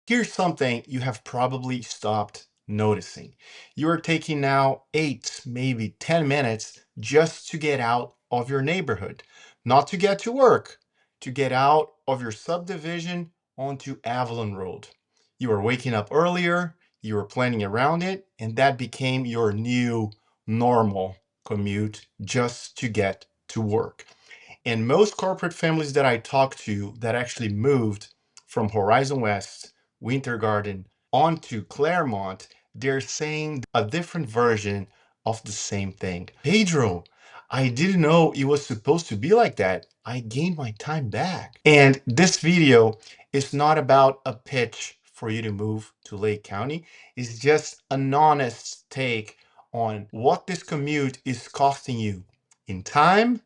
Here's something you have probably stopped noticing. You are taking now 8, maybe 10 minutes just to get out of your neighborhood, not to get to work, to get out of your subdivision onto Avalon Road. You are waking up earlier, you were planning around it, and that became your new normal commute just to get to work. And most corporate families that I talk to that actually moved from Horizon West, Winter Garden onto Clermont, they're saying a different version of the same thing. Pedro, I didn't know it was supposed to be like that. I gained my time back. And this video is not about a pitch for you to move to Lake County. It's just an honest take on what this commute is costing you in time,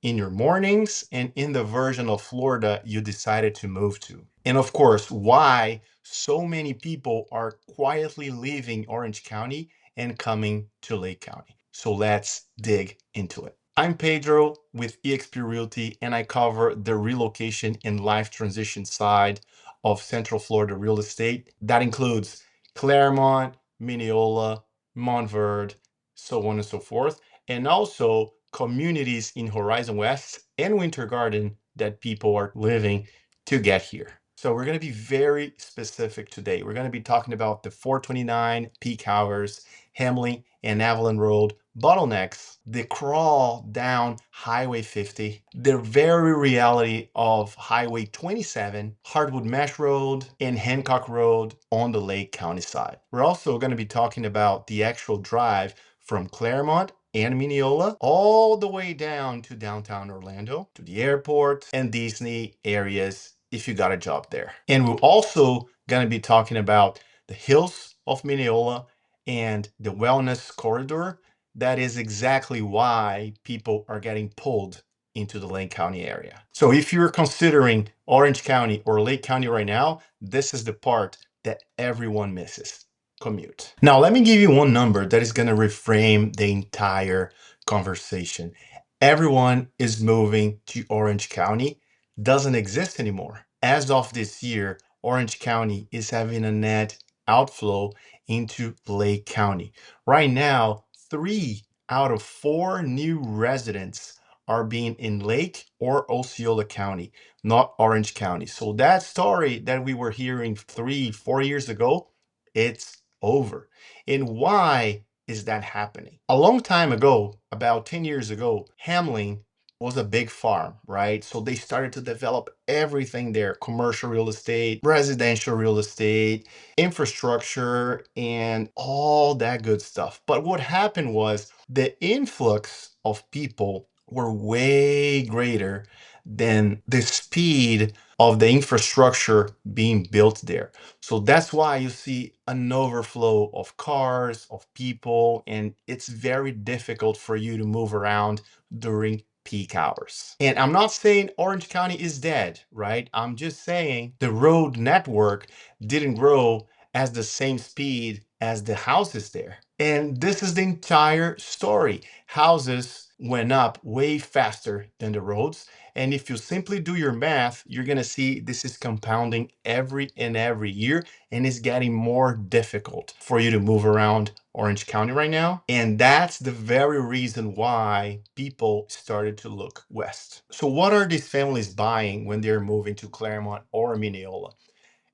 in your mornings, and in the version of Florida you decided to move to. And of course, why so many people are quietly leaving Orange County and coming to Lake County. So let's dig into it. I'm Pedro with eXp Realty, and I cover the relocation and life transition side of Central Florida real estate. That includes Clermont, Minneola, Montverde, so on and so forth, and also communities in Horizon West and Winter Garden that people are living to get here. So we're going to be very specific today. We're going to be talking about the 429 peak hours, Hamlin and Avalon Road bottlenecks, the crawl down Highway 50, the very reality of Highway 27, Hardwood Mesh Road, and Hancock Road on the Lake County side. We're also going to be talking about the actual drive from Clermont and Minneola all the way down to downtown Orlando, to the airport and Disney areas if you got a job there. And we're also going to be talking about the hills of Minneola and the wellness corridor. That is exactly why people are getting pulled into the Lake County area. So if you're considering Orange County or Lake County right now, this is the part that everyone misses: commute. Now, let me give you one number that is going to reframe the entire conversation. Everyone is moving to Orange County, doesn't exist anymore. As of this year, Orange County is having a net outflow into Lake County. Right now, 3 out of 4 new residents are being in Lake or Osceola County, not Orange County. So that story that we were hearing 3, 4 years ago, it's over. And why is that happening? A long time ago, about 10 years ago, Hamlin was a big farm, right? So they started to develop everything there: commercial real estate, residential real estate, infrastructure, and all that good stuff. But what happened was the influx of people were way greater than the speed of the infrastructure being built there. So that's why you see an overflow of cars, of people, and it's very difficult for you to move around during peak hours. And I'm not saying Orange County is dead, right? I'm just saying the road network didn't grow at the same speed as the houses there. And this is the entire story. Houses went up way faster than the roads. And if you simply do your math, you're going to see this is compounding every year, and it's getting more difficult for you to move around Orange County right now. And that's the very reason why people started to look west. So what are these families buying when they're moving to Clermont or Minneola?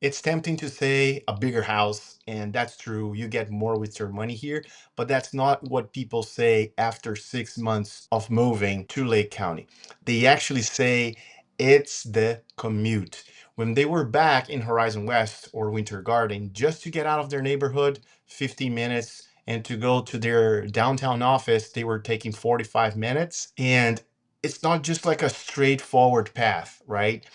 It's tempting to say a bigger house, and that's true. You get more with your money here, but that's not what people say after 6 months of moving to Lake County. They actually say it's the commute. When they were back in Horizon West or Winter Garden, just to get out of their neighborhood, 15 minutes, and to go to their downtown office, they were taking 45 minutes. And it's not just like a straightforward path, right?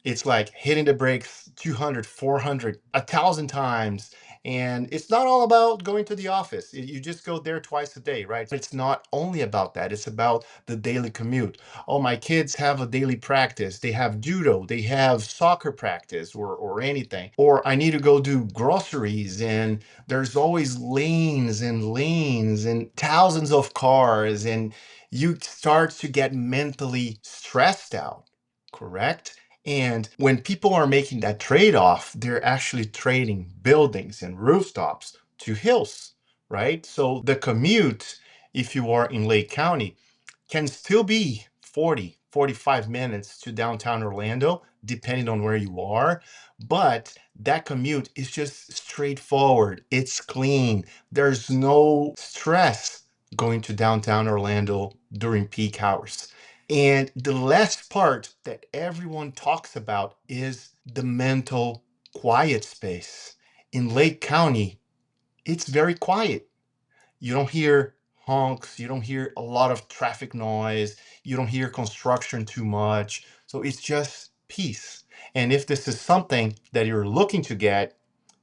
It's like hitting the brakes 200, 400, 1,000 times. And it's not all about going to the office. You just go there twice a day, right? It's not only about that. It's about the daily commute. Oh, my kids have a daily practice. They have judo. They have soccer practice or anything. Or I need to go do groceries, and there's always lanes and thousands of cars, and you start to get mentally stressed out, correct? And when people are making that trade-off, they're actually trading buildings and rooftops to hills, right? So the commute, if you are in Lake County, can still be 40, 45 minutes to downtown Orlando, depending on where you are. But that commute is just straightforward. It's clean. There's no stress going to downtown Orlando during peak hours. And the last part that everyone talks about is the mental quiet space. In Lake County, it's very quiet. You don't hear honks, you don't hear a lot of traffic noise, you don't hear construction too much. So it's just peace. And if this is something that you're looking to get,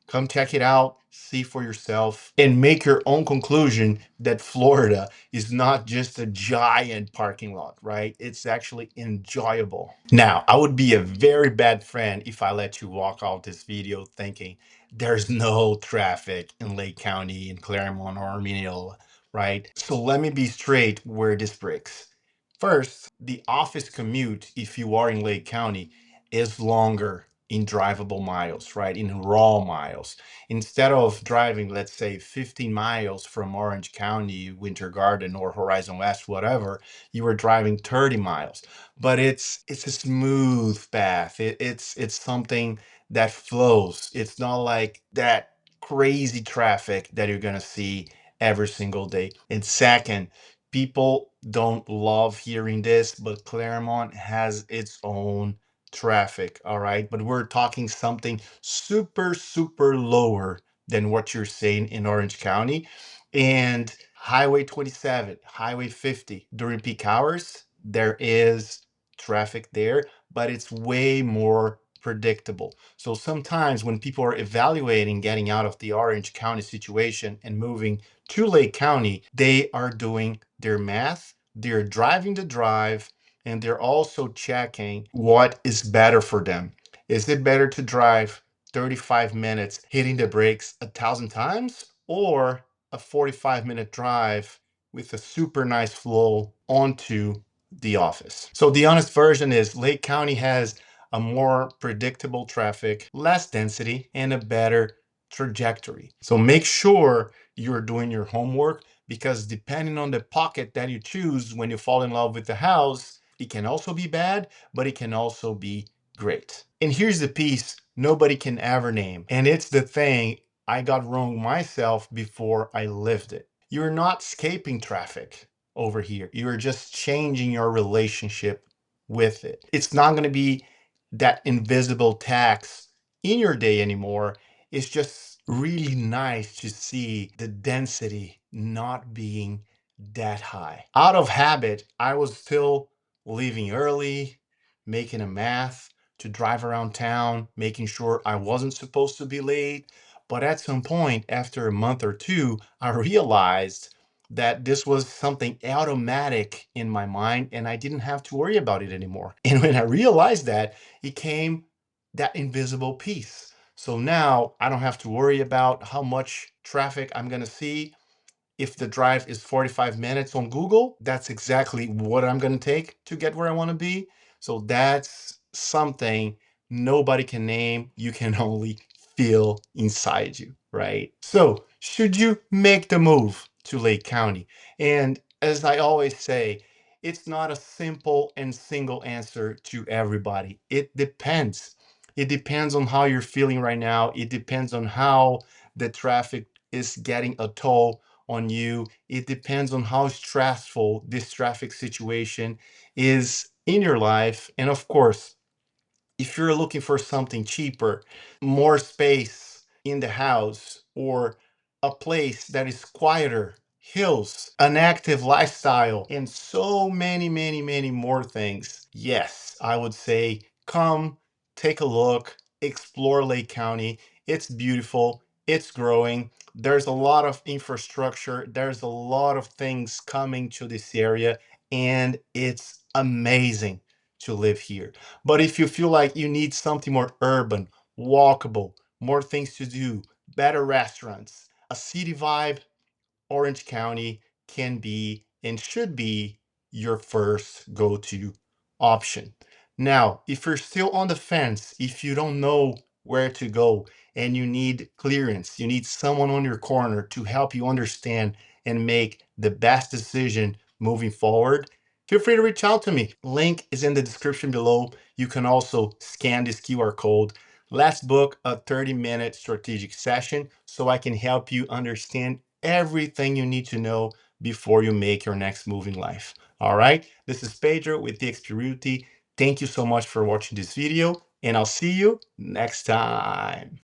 come check it out, see for yourself, and make your own conclusion that Florida is not just a giant parking lot, right? It's actually enjoyable. Now, I would be a very bad friend if I let you walk out this video thinking there's no traffic in Lake County, in Clermont, or Minneola, right? So let me be straight where this breaks. First, the office commute, if you are in Lake County, is longer in drivable miles, right? In raw miles. Instead of driving, let's say, 15 miles from Orange County, Winter Garden, or Horizon West, whatever, you were driving 30 miles. But it's a smooth path. It's something that flows. It's not like that crazy traffic that you're gonna see every single day. And second, people don't love hearing this, but Claremont has its own traffic, all right? But we're talking something super, super lower than what you're saying in Orange County. And Highway 27, Highway 50, during peak hours, there is traffic there, but it's way more predictable. So sometimes when people are evaluating getting out of the Orange County situation and moving to Lake County, they are doing their math, they're driving the drive, and they're also checking what is better for them. Is it better to drive 35 minutes hitting the brakes 1,000 times, or a 45-minute drive with a super nice flow onto the office? So the honest version is Lake County has a more predictable traffic, less density, and a better trajectory. So make sure you're doing your homework, because depending on the pocket that you choose when you fall in love with the house, it can also be bad, but it can also be great. And here's the piece nobody can ever name, and it's the thing I got wrong myself before I lived it. You're not escaping traffic over here. You're just changing your relationship with it. It's not going to be that invisible tax in your day anymore. It's just really nice to see the density not being that high. Out of habit, I was still leaving early, making a math to drive around town, making sure I wasn't supposed to be late. But at some point, after a month or two, I realized that this was something automatic in my mind and I didn't have to worry about it anymore. And when I realized that, it came that invisible piece. So now I don't have to worry about how much traffic I'm going to see. If the drive is 45 minutes on Google, that's exactly what I'm going to take to get where I want to be. So that's something nobody can name. You can only feel inside you, right? So, should you make the move to Lake County? And as I always say, it's not a simple and single answer to everybody. It depends. It depends on how you're feeling right now. It depends on how the traffic is getting a toll on you. It depends on how stressful this traffic situation is in your life. And of course, if you're looking for something cheaper, more space in the house, or a place that is quieter, hills, an active lifestyle, and so many, many, many more things, yes, I would say come take a look, explore Lake County. It's beautiful, it's growing. There's a lot of infrastructure, there's a lot of things coming to this area, and it's amazing to live here. But if you feel like you need something more urban, walkable, more things to do, better restaurants, a city vibe, Orange County can be and should be your first go to option. Now, if you're still on the fence, if you don't know where to go and you need clearance, you need someone on your corner to help you understand and make the best decision moving forward, feel free to reach out to me. Link is in the description below. You can also scan this QR code. Let's book a 30-minute strategic session so I can help you understand everything you need to know before you make your next move in life. All right, this is Pedro with the Realty. Thank you so much for watching this video, and I'll see you next time.